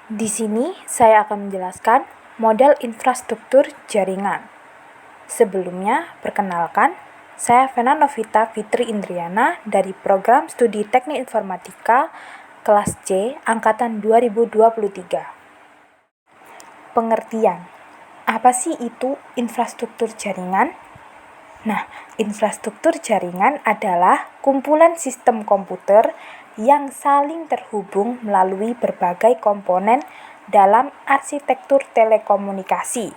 Di sini saya akan menjelaskan model infrastruktur jaringan. Sebelumnya, perkenalkan, saya Vena Novita Fitri Indriana dari Program Studi Teknik Informatika kelas C angkatan 2023. Pengertian. Apa sih itu infrastruktur jaringan? Nah, infrastruktur jaringan adalah kumpulan sistem komputer yang saling terhubung melalui berbagai komponen dalam arsitektur telekomunikasi.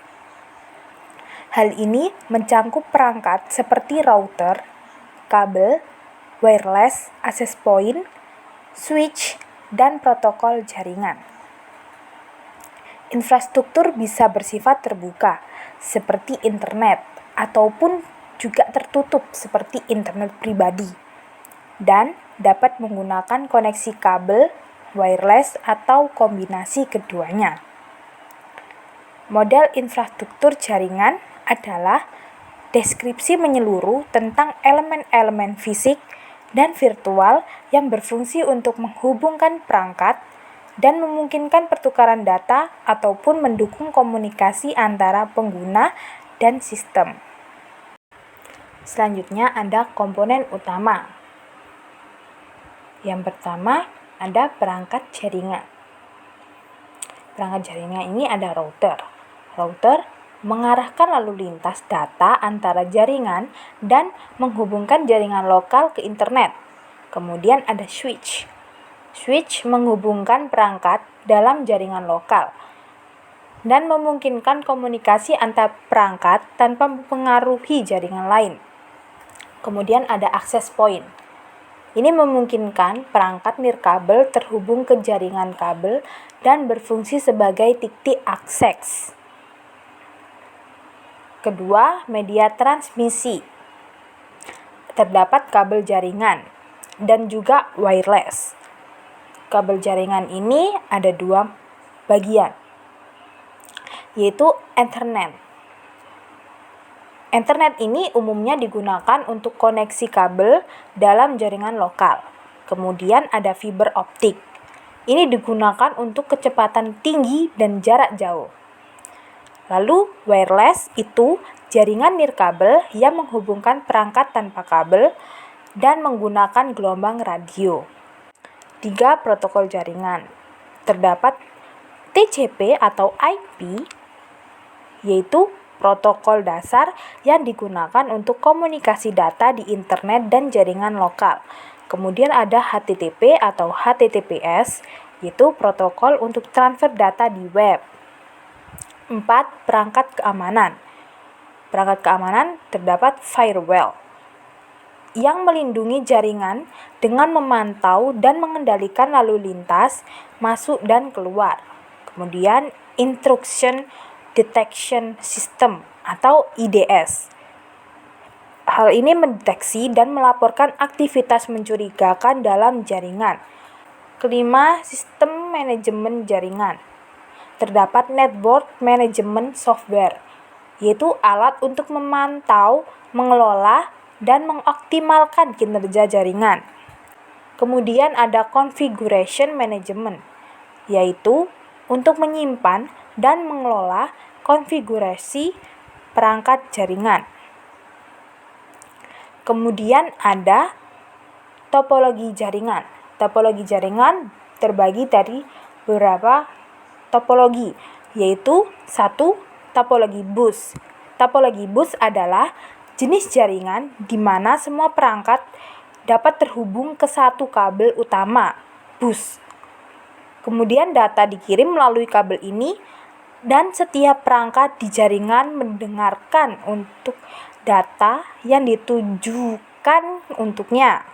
Hal ini mencangkup perangkat seperti router, kabel, wireless, access point, switch, dan protokol jaringan. Infrastruktur bisa bersifat terbuka, seperti internet, ataupun juga tertutup seperti internet pribadi, dan dapat menggunakan koneksi kabel, wireless, atau kombinasi keduanya. Model infrastruktur jaringan adalah deskripsi menyeluruh tentang elemen-elemen fisik dan virtual yang berfungsi untuk menghubungkan perangkat dan memungkinkan pertukaran data ataupun mendukung komunikasi antara pengguna dan sistem. Selanjutnya ada komponen utama. Yang pertama ada perangkat jaringan. Perangkat jaringan ini ada router. Router mengarahkan lalu lintas data antara jaringan dan menghubungkan jaringan lokal ke internet. Kemudian ada switch. Switch menghubungkan perangkat dalam jaringan lokal dan memungkinkan komunikasi antar perangkat tanpa mempengaruhi jaringan lain. Kemudian ada access point. Ini memungkinkan perangkat nirkabel terhubung ke jaringan kabel dan berfungsi sebagai titik akses. Kedua, media transmisi. Terdapat kabel jaringan dan juga wireless. Kabel jaringan ini ada dua bagian, yaitu Ethernet. Ethernet ini umumnya digunakan untuk koneksi kabel dalam jaringan lokal. Kemudian ada fiber optik. Ini digunakan untuk kecepatan tinggi dan jarak jauh. Lalu wireless itu jaringan nirkabel yang menghubungkan perangkat tanpa kabel dan menggunakan gelombang radio. 3. Protokol jaringan. Terdapat TCP atau IP, yaitu protokol dasar yang digunakan untuk komunikasi data di internet dan jaringan lokal. Kemudian ada HTTP atau HTTPS, yaitu protokol untuk transfer data di web. 4. Perangkat keamanan. Perangkat keamanan terdapat firewall yang melindungi jaringan dengan memantau dan mengendalikan lalu lintas masuk dan keluar. Kemudian Intrusion Detection System atau IDS. Hal ini mendeteksi dan melaporkan aktivitas mencurigakan dalam jaringan. Kelima, sistem manajemen jaringan. Terdapat network management software, yaitu alat untuk memantau, mengelola, dan mengoptimalkan kinerja jaringan. Kemudian ada configuration management, yaitu untuk menyimpan dan mengelola konfigurasi perangkat jaringan. Kemudian ada topologi jaringan. Topologi jaringan terbagi dari beberapa topologi, yaitu 1. Topologi bus. Topologi bus adalah jenis jaringan di mana semua perangkat dapat terhubung ke satu kabel utama, bus. Kemudian data dikirim melalui kabel ini dan setiap perangkat di jaringan mendengarkan untuk data yang ditujukan untuknya.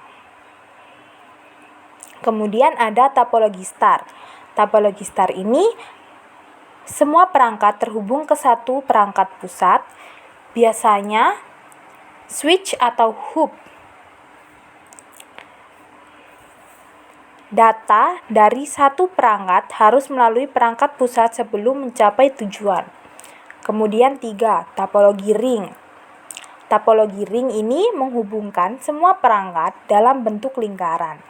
Kemudian ada topologi star. Topologi star ini semua perangkat terhubung ke satu perangkat pusat, biasanya switch atau hub. Data dari satu perangkat harus melalui perangkat pusat sebelum mencapai tujuan. Kemudian 3. Topologi ring. Topologi ring ini menghubungkan semua perangkat dalam bentuk lingkaran.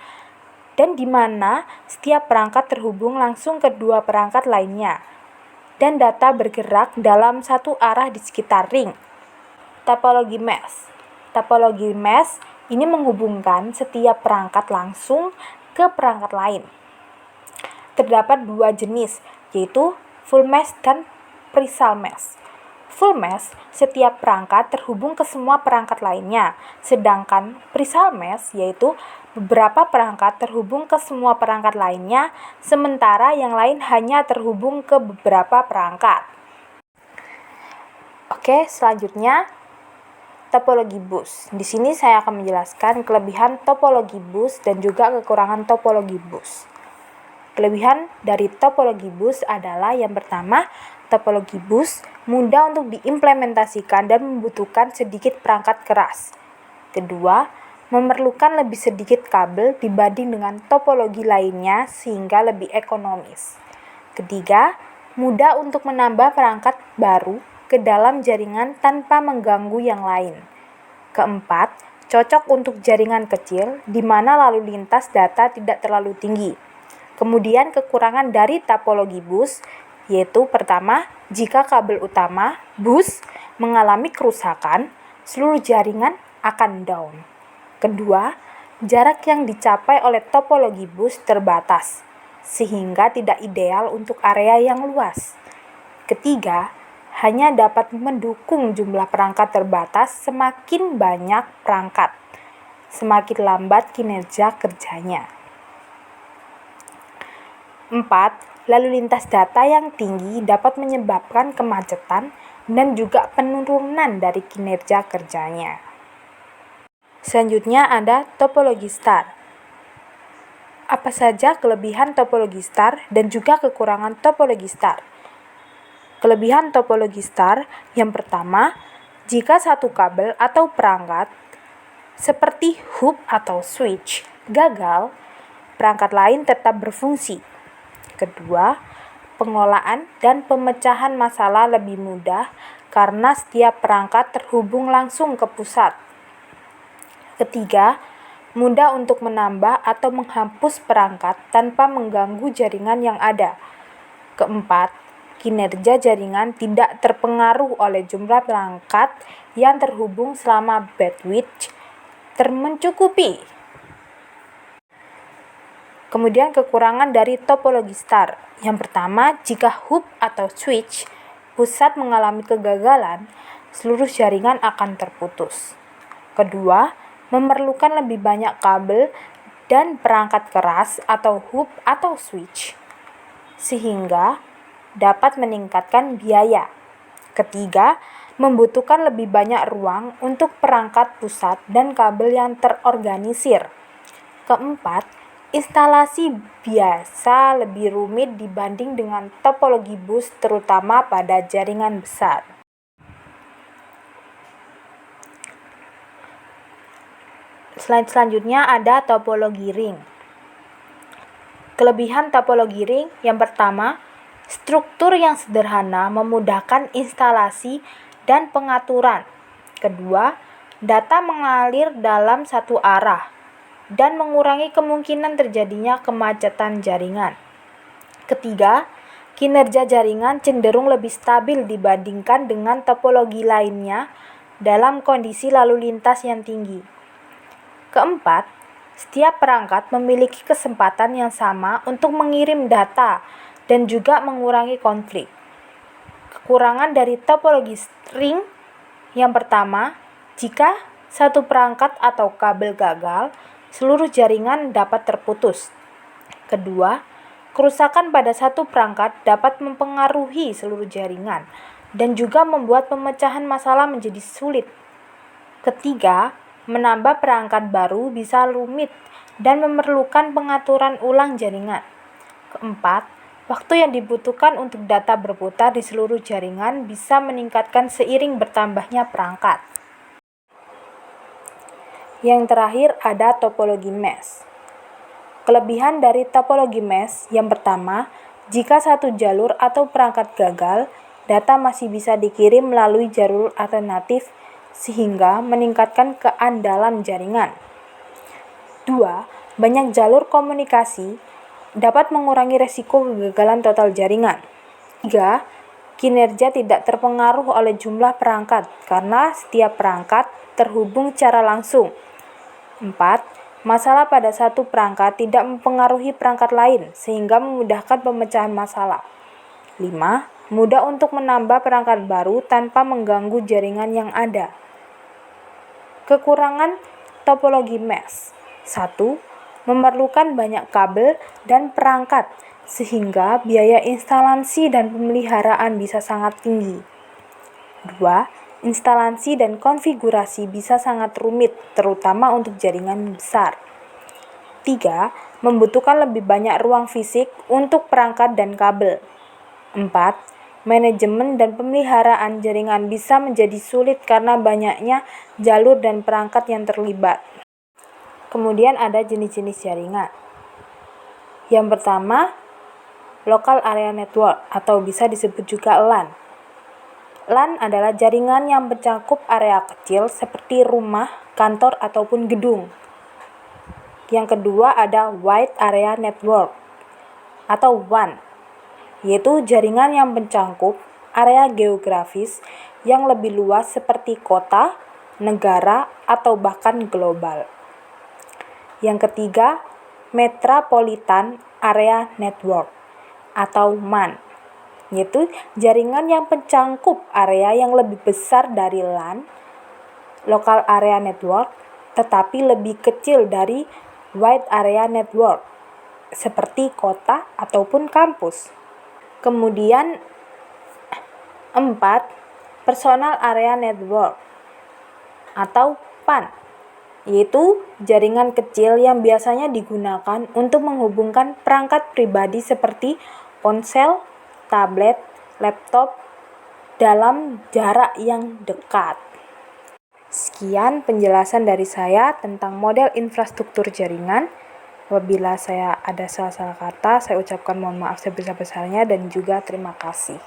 dan di mana setiap perangkat terhubung langsung ke dua perangkat lainnya, dan data bergerak dalam satu arah di sekitar ring. Topologi mesh. Topologi mesh ini menghubungkan setiap perangkat langsung ke perangkat lain. Terdapat dua jenis, yaitu full mesh dan partial mesh. Full mesh, setiap perangkat terhubung ke semua perangkat lainnya, sedangkan partial mesh yaitu beberapa perangkat terhubung ke semua perangkat lainnya, sementara yang lain hanya terhubung ke beberapa perangkat. Oke, selanjutnya topologi bus. Di sini saya akan menjelaskan kelebihan topologi bus dan juga kekurangan topologi bus. Kelebihan dari topologi bus adalah yang pertama, topologi bus mudah untuk diimplementasikan dan membutuhkan sedikit perangkat keras. Kedua, memerlukan lebih sedikit kabel dibanding dengan topologi lainnya sehingga lebih ekonomis. Ketiga, mudah untuk menambah perangkat baru ke dalam jaringan tanpa mengganggu yang lain. Keempat, cocok untuk jaringan kecil di mana lalu lintas data tidak terlalu tinggi. Kemudian kekurangan dari topologi bus yaitu pertama, jika kabel utama bus mengalami kerusakan, seluruh jaringan akan down. Kedua, jarak yang dicapai oleh topologi bus terbatas, sehingga tidak ideal untuk area yang luas. Ketiga, hanya dapat mendukung jumlah perangkat terbatas. Semakin banyak perangkat, semakin lambat kinerja kerjanya. 4. Lalu lintas data yang tinggi dapat menyebabkan kemacetan dan juga penurunan dari kinerja kerjanya. Selanjutnya ada topologi star. Apa saja kelebihan topologi star dan juga kekurangan topologi star? Kelebihan topologi star yang pertama, jika satu kabel atau perangkat seperti hub atau switch gagal, perangkat lain tetap berfungsi. Kedua, pengolahan dan pemecahan masalah lebih mudah karena setiap perangkat terhubung langsung ke pusat. Ketiga, mudah untuk menambah atau menghapus perangkat tanpa mengganggu jaringan yang ada. Keempat, kinerja jaringan tidak terpengaruh oleh jumlah perangkat yang terhubung selama bandwidth mencukupi. Kemudian kekurangan dari topologi star. Yang pertama, jika hub atau switch pusat mengalami kegagalan, seluruh jaringan akan terputus. Kedua, memerlukan lebih banyak kabel dan perangkat keras atau hub atau switch, sehingga dapat meningkatkan biaya. Ketiga, membutuhkan lebih banyak ruang untuk perangkat pusat dan kabel yang terorganisir. Keempat, instalasi biasa lebih rumit dibanding dengan topologi bus terutama pada jaringan besar. Selanjutnya ada topologi ring. Kelebihan topologi ring yang pertama, struktur yang sederhana memudahkan instalasi dan pengaturan. Kedua, data mengalir dalam satu arah dan mengurangi kemungkinan terjadinya kemacetan jaringan. Ketiga, kinerja jaringan cenderung lebih stabil dibandingkan dengan topologi lainnya dalam kondisi lalu lintas yang tinggi. Keempat, setiap perangkat memiliki kesempatan yang sama untuk mengirim data dan juga mengurangi konflik. Kekurangan dari topologi ring yang pertama, jika satu perangkat atau kabel gagal, seluruh jaringan dapat terputus. Kedua, kerusakan pada satu perangkat dapat mempengaruhi seluruh jaringan dan juga membuat pemecahan masalah menjadi sulit. Ketiga, menambah perangkat baru bisa rumit dan memerlukan pengaturan ulang jaringan. Keempat, waktu yang dibutuhkan untuk data berputar di seluruh jaringan bisa meningkatkan seiring bertambahnya perangkat. Yang terakhir ada topologi mesh. Kelebihan dari topologi mesh yang pertama, jika satu jalur atau perangkat gagal, data masih bisa dikirim melalui jalur alternatif sehingga meningkatkan keandalan jaringan. 2. Banyak jalur komunikasi dapat mengurangi resiko kegagalan total jaringan. 3. Kinerja tidak terpengaruh oleh jumlah perangkat karena setiap perangkat terhubung secara langsung. 4. Masalah pada satu perangkat tidak mempengaruhi perangkat lain sehingga memudahkan pemecahan masalah. 5. Mudah untuk menambah perangkat baru tanpa mengganggu jaringan yang ada. Kekurangan topologi mesh. 1. Memerlukan banyak kabel dan perangkat sehingga biaya instalasi dan pemeliharaan bisa sangat tinggi. 2. Instalasi dan konfigurasi bisa sangat rumit, terutama untuk jaringan besar. 3. Membutuhkan lebih banyak ruang fisik untuk perangkat dan kabel. 4. Manajemen dan pemeliharaan jaringan bisa menjadi sulit karena banyaknya jalur dan perangkat yang terlibat. Kemudian ada jenis-jenis jaringan. Yang pertama, Local Area Network atau bisa disebut juga LAN. LAN adalah jaringan yang mencakup area kecil seperti rumah, kantor, ataupun gedung. Yang kedua ada Wide Area Network atau WAN, yaitu jaringan yang mencakup area geografis yang lebih luas seperti kota, negara, atau bahkan global. Yang ketiga, Metropolitan Area Network atau MAN, yaitu jaringan yang mencangkup area yang lebih besar dari LAN, Local Area Network, tetapi lebih kecil dari Wide Area Network, seperti kota ataupun kampus. Kemudian 4. Personal Area Network atau PAN, yaitu jaringan kecil yang biasanya digunakan untuk menghubungkan perangkat pribadi seperti ponsel, tablet, laptop dalam jarak yang dekat. Sekian penjelasan dari saya tentang model infrastruktur jaringan. Apabila saya ada salah-salah kata, saya ucapkan mohon maaf sebesar-besarnya dan juga terima kasih.